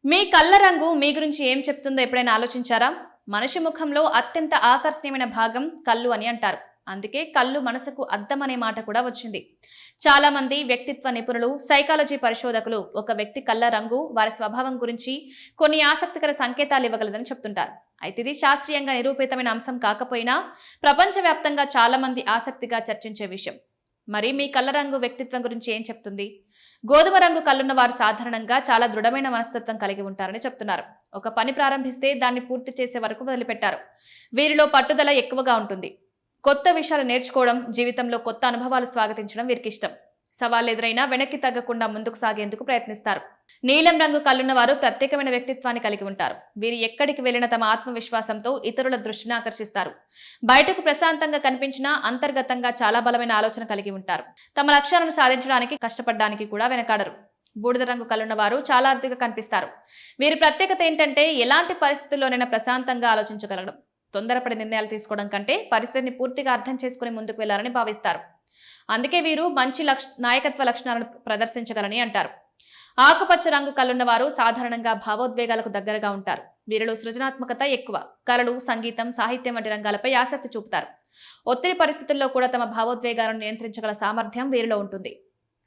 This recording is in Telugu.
మీ కళ్ళ రంగు మీ గురించి ఏం చెప్తుందో ఎప్పుడైనా ఆలోచించారా? మనిషి ముఖంలో అత్యంత ఆకర్షణీయమైన భాగం కళ్ళు అని అంటారు. అందుకే కళ్ళు మనసుకు అద్దం అనే మాట కూడా వచ్చింది. చాలా మంది వ్యక్తిత్వ నిపుణులు, సైకాలజీ పరిశోధకులు ఒక వ్యక్తి కళ్ళ రంగు వారి స్వభావం గురించి కొన్ని ఆసక్తికర సంకేతాలు ఇవ్వగలదని చెప్తుంటారు. అయితే ఇది శాస్త్రీయంగా నిరూపితమైన అంశం కాకపోయినా ప్రపంచవ్యాప్తంగా చాలా మంది ఆసక్తిగా చర్చించే విషయం. మరి మీ కళ్ళ రంగు వ్యక్తిత్వం గురించి ఏం చెప్తుంది? గోధుమ రంగు కళ్ళున్న వారు సాధారణంగా చాలా దృఢమైన మనస్తత్వం కలిగి ఉంటారని చెప్తున్నారు. ఒక పని ప్రారంభిస్తే దాన్ని పూర్తి చేసే వరకు వదిలిపెట్టారు. వీరిలో పట్టుదల ఎక్కువగా ఉంటుంది. కొత్త విషయాలు నేర్చుకోవడం, జీవితంలో కొత్త అనుభవాలు స్వాగతించడం వీరికి ఇష్టం. సవాళ్ళు ఎదురైనా వెనక్కి తగ్గకుండా ముందుకు సాగేందుకు ప్రయత్నిస్తారు. నీలం రంగు కళ్ళున్న వారు ప్రత్యేకమైన వ్యక్తిత్వాన్ని కలిగి ఉంటారు. వీరు ఎక్కడికి వెళ్లినా తమ ఆత్మవిశ్వాసంతో ఇతరుల దృష్టిని ఆకర్షిస్తారు. బయటకు ప్రశాంతంగా కనిపించినా అంతర్గతంగా చాలా బలమైన ఆలోచన కలిగి ఉంటారు. తమ లక్ష్యాలను సాధించడానికి కష్టపడడానికి కూడా వెనకాడరు. బూడిద రంగు కళ్ళున్న వారు చాలా అరుదుగా కనిపిస్తారు. వీరి ప్రత్యేకత ఏంటంటే ఎలాంటి పరిస్థితుల్లోనైనా ప్రశాంతంగా ఆలోచించగలగడం. తొందరపడి నిర్ణయాలు తీసుకోవడం కంటే పరిస్థితిని పూర్తిగా అర్థం చేసుకుని ముందుకు వెళ్లాలని భావిస్తారు. అందుకే వీరు మంచి నాయకత్వ లక్షణాలను ప్రదర్శించగలని అంటారు. ఆకుపచ్చ రంగు కళ్ళున్న వారు సాధారణంగా భావోద్వేగాలకు దగ్గరగా ఉంటారు. వీరిలో సృజనాత్మకత ఎక్కువ. కళలు, సంగీతం, సాహిత్యం వంటి రంగాలపై ఆసక్తి చూపుతారు. ఒత్తిడి పరిస్థితుల్లో కూడా తమ భావోద్వేగాలను నియంత్రించగల సామర్థ్యం వీరిలో ఉంటుంది.